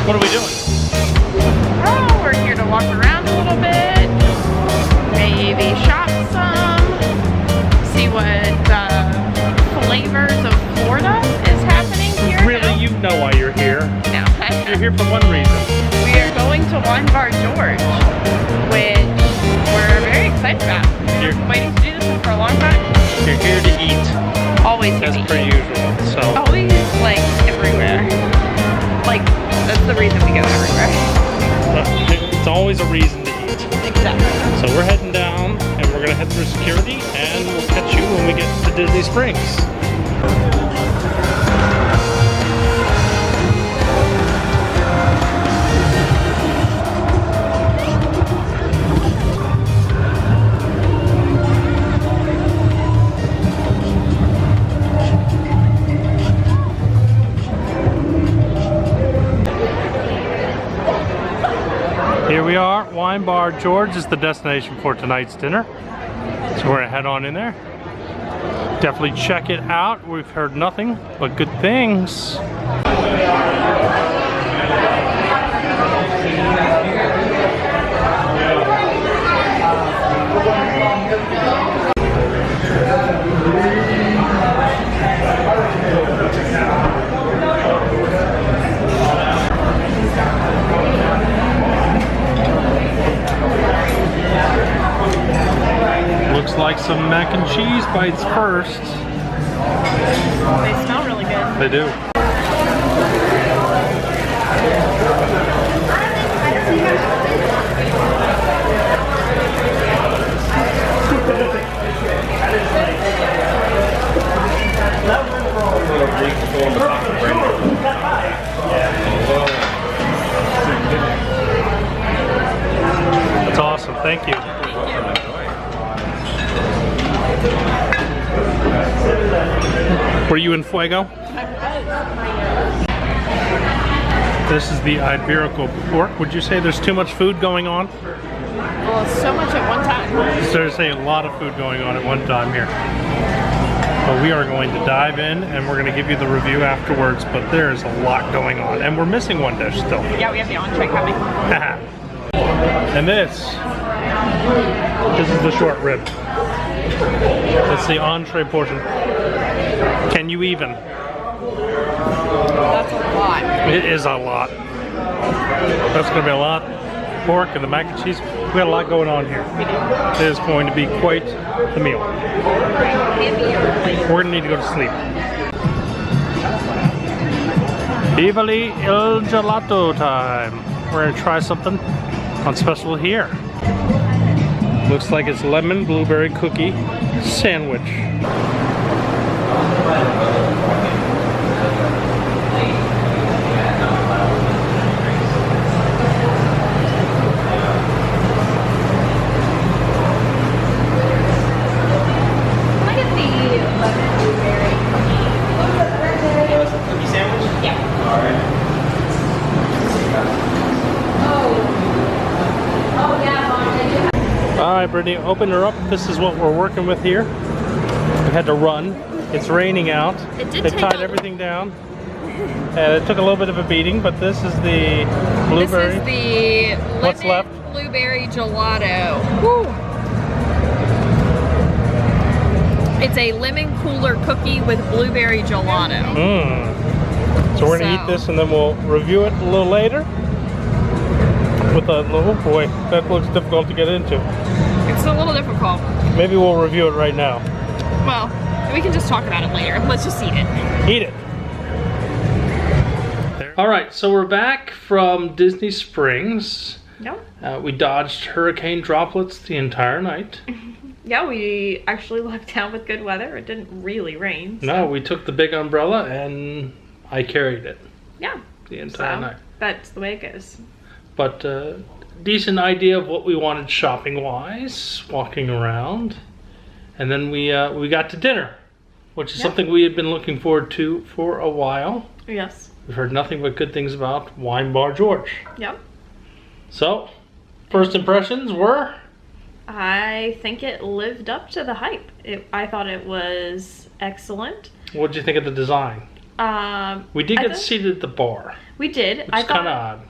What are we doing? Oh, we're here to walk around a little bit, maybe shop some, see what flavors of Florida is happening here. Really, you know why you're here. No. You're here for one reason. We are going to Wine Bar George, which we're very excited about. We've been waiting to do this one for a long time. You're here to eat. Always here as to per eat. usual. So Always, like, everywhere. Like, that's the reason we go everywhere. it's always a reason to eat. Exactly. So we're heading down, and we're gonna head through security, and we'll catch you when we get to Disney Springs. Here we are, Wine Bar George is the destination for tonight's dinner. So we're gonna head on in there. Definitely check it out. We've heard nothing but good things. Looks like some mac and cheese bites first. They smell really good. They do. That's awesome. Thank you. Were you in Fuego? This is the Iberico Pork. Would you say there's too much food going on? Well, so much at one time. There's a lot of food going on at one time here. But we are going to dive in, and we're going to give you the review afterwards, but there's a lot going on. And we're missing one dish still. Yeah, we have the entree coming. And this is the short rib. It's the entree portion. Can you even? That's a lot. It is a lot. That's going to be a lot. Pork and the mac and cheese. We got a lot going on here. It is going to be quite the meal. We're going to need to go to sleep. Vivo el Gelato time. We're going to try something on special here. Looks like it's lemon blueberry cookie sandwich. Alright, Brittany, open her up. This is what we're working with here. We had to run. It's raining out. They tied everything down. And it took a little bit of a beating, but this is the blueberry. This is the What's left? Blueberry gelato. Woo. It's a lemon cooler cookie with blueberry gelato. So we're going to eat this and then we'll review it a little later. With a little, oh boy, that looks difficult to get into. It's a little difficult. Maybe we'll review it right now. Well, we can just talk about it later. Let's just eat it. Eat it. Alright, so we're back from Disney Springs. Yep. We dodged hurricane droplets the entire night. Yeah, we actually left town with good weather. It didn't really rain. So. No, we took the big umbrella and I carried it. Yeah. The entire night. That's the way it goes. But decent idea of what we wanted shopping wise, walking around. And then we got to dinner, which is something we had been looking forward to for a while. Yes. We've heard nothing but good things about Wine Bar George. Yep. So, first impressions were? I think it lived up to the hype. I thought it was excellent. What did you think of the design? We did get seated at the bar. We did. Which is kind of odd.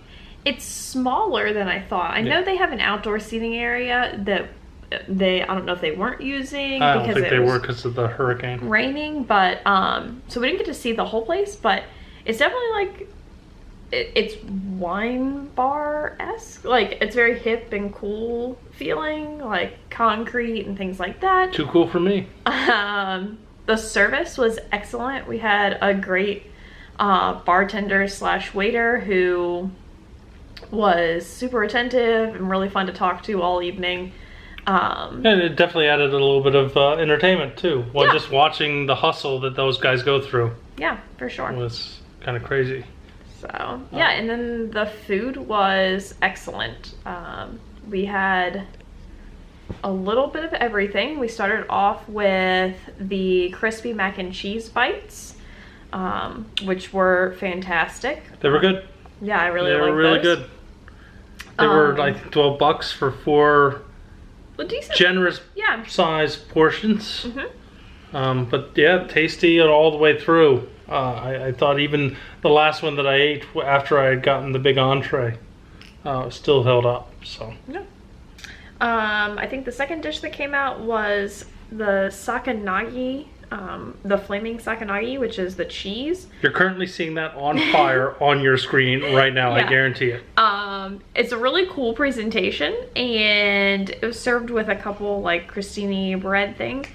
It's smaller than I thought. I know they have an outdoor seating area that I don't know if they weren't using. I don't think they were because of the hurricane. Raining, but so we didn't get to see the whole place, but it's definitely like, it's wine bar-esque. Like, it's very hip and cool feeling, like concrete and things like that. Too cool for me. The service was excellent. We had a great bartender / waiter who was super attentive and really fun to talk to all evening. And it definitely added a little bit of entertainment too. Well, just watching the hustle that those guys go through. Yeah, for sure. It was kind of crazy. So, yeah, and then the food was excellent. We had a little bit of everything. We started off with the crispy mac and cheese bites, which were fantastic. They were good. Yeah, I really liked those. They were really good. They were like $12 for 4 generous size portions. But yeah, tasty all the way through. I thought even the last one that I ate after I had gotten the big entree still held up. So yeah. I think the second dish that came out was the Sakanagi, the flaming Sakanagi, which is the cheese. You're currently seeing that on fire on your screen right now. I guarantee it. It's a really cool presentation, and it was served with a couple like crostini bread thing.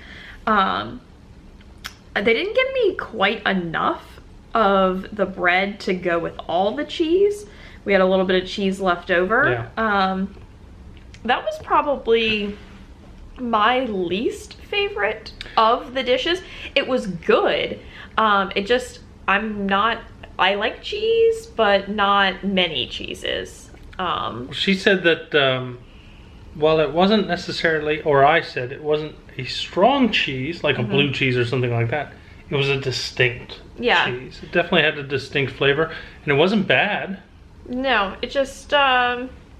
They didn't give me quite enough of the bread to go with all the cheese. We had a little bit of cheese left over. Yeah. That was probably my least favorite of the dishes. It was good. I like cheese, but not many cheeses. She said that while it wasn't necessarily, or I said it wasn't a strong cheese, like a blue cheese or something like that, it was a distinct cheese. It definitely had a distinct flavor, and it wasn't bad. No, it just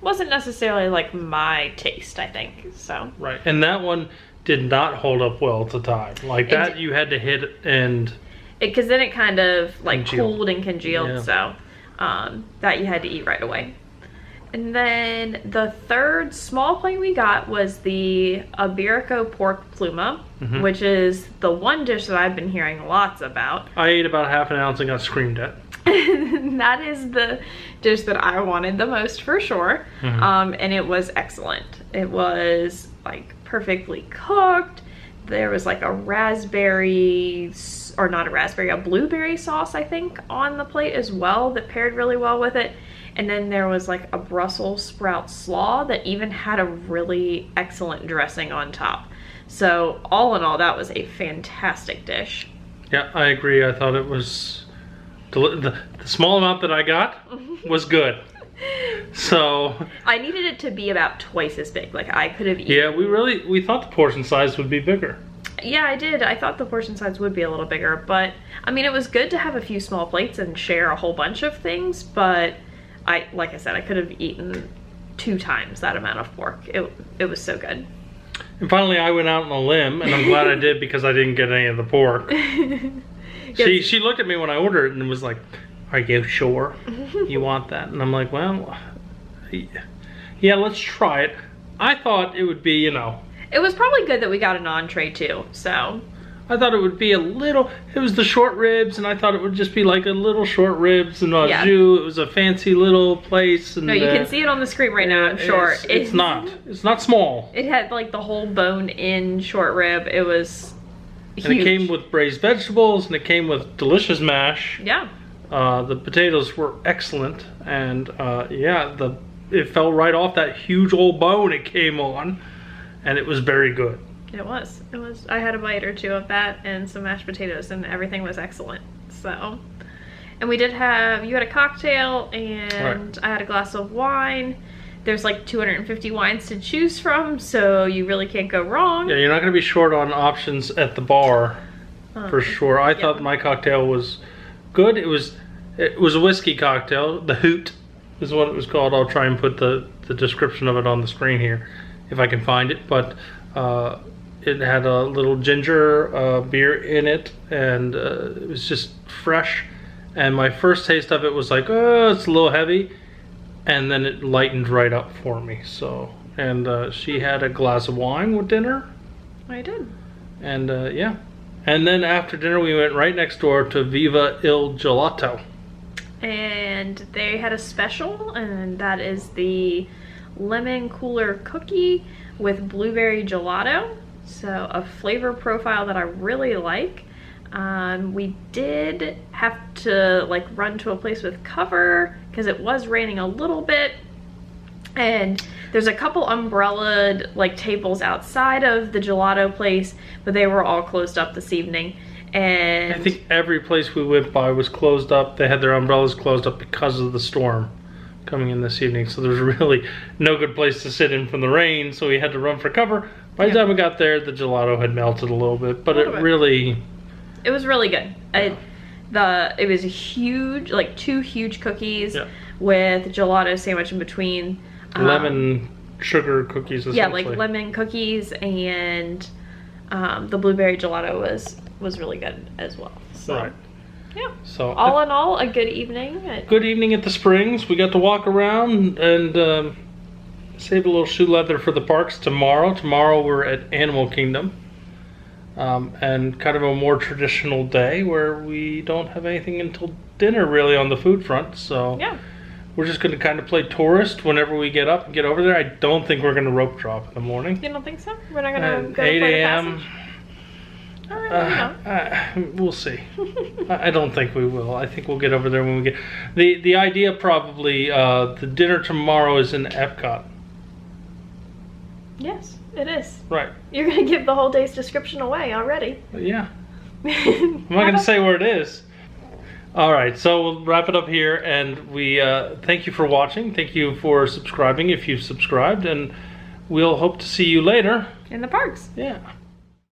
wasn't necessarily like my taste, I think. So right, and that one did not hold up well to time. Like that, you had to hit and because then it kind of like cooled and congealed. So that you had to eat right away. And then the third small plate we got was the Iberico Pork Pluma, which is the one dish that I've been hearing lots about. I ate about half an ounce and got screamed at. That is the dish that I wanted the most for sure. And it was excellent. It was like perfectly cooked. There was like a blueberry sauce, I think, on the plate as well that paired really well with it. And then there was like a Brussels sprout slaw that even had a really excellent dressing on top. So all in all, that was a fantastic dish. Yeah, I agree. I thought it was, the small amount that I got was good. So I needed it to be about twice as big. Like I could have eaten. Yeah, we thought the portion size would be bigger. Yeah, I did. I thought the portion size would be a little bigger, but I mean, it was good to have a few small plates and share a whole bunch of things, but like I said, I could have eaten 2 times that amount of pork. It was so good. And finally, I went out on a limb, and I'm glad I did because I didn't get any of the pork. She looked at me when I ordered it and was like, "Are you sure you want that?" And I'm like, "Well, yeah, let's try it." I thought it would be, you know. It was probably good that we got an entree too, so. I thought it would be it was the short ribs, and I thought it would just be like a little short ribs and au jus. It was a fancy little place. And, no, you can see it on the screen right now, I'm sure. It's not small. It had like the whole bone-in short rib. It was huge. And it came with braised vegetables, and it came with delicious mash. Yeah. The potatoes were excellent, and it fell right off that huge old bone it came on, and it was very good. It was. I had a bite or 2 of that and some mashed potatoes, and everything was excellent. So, and we did have, you had a cocktail, and I had a glass of wine. There's like 250 wines to choose from, so you really can't go wrong. Yeah, you're not going to be short on options at the bar, for sure. I thought my cocktail was good. It was a whiskey cocktail. The Hoot is what it was called. I'll try and put the description of it on the screen here if I can find it. But It had a little ginger beer in it, and it was just fresh. And my first taste of it was like, oh, it's a little heavy, and then it lightened right up for me. So, and she had a glass of wine with dinner. I did. And yeah, and then after dinner we went right next door to Vivo el Gelato. And they had a special, and that is the lemon cooler cookie with blueberry gelato. So a flavor profile that I really like. We did have to like run to a place with cover because it was raining a little bit, and there's a couple umbrellaed like tables outside of the gelato place, but they were all closed up this evening. And I think every place we went by was closed up. They had their umbrellas closed up because of the storm coming in this evening. So there's really no good place to sit in from the rain, so we had to run for cover. By the time we got there, the gelato had melted a little bit, but it was really good. It was a huge, like 2 huge cookies with gelato sandwich in between. Lemon sugar cookies, essentially. Yeah, like lemon cookies, and the blueberry gelato was really good as well. So, right. Yeah. So all in all, a good evening. Good evening at the Springs. We got to walk around and save a little shoe leather for the parks tomorrow. Tomorrow we're at Animal Kingdom. And kind of a more traditional day where we don't have anything until dinner really on the food front. So yeah, we're just going to kind of play tourist whenever we get up and get over there. I don't think we're going to rope drop in the morning. You don't think so? We're not going to go 8 play a.m. the passage? We'll see. I don't think we will. I think we'll get over there when we get... The idea probably, the dinner tomorrow is in Epcot. Yes, it is. Right. You're going to give the whole day's description away already. Yeah. I'm not going to say where it is. All right, so we'll wrap it up here, and we thank you for watching. Thank you for subscribing if you've subscribed, and we'll hope to see you later. In the parks. Yeah.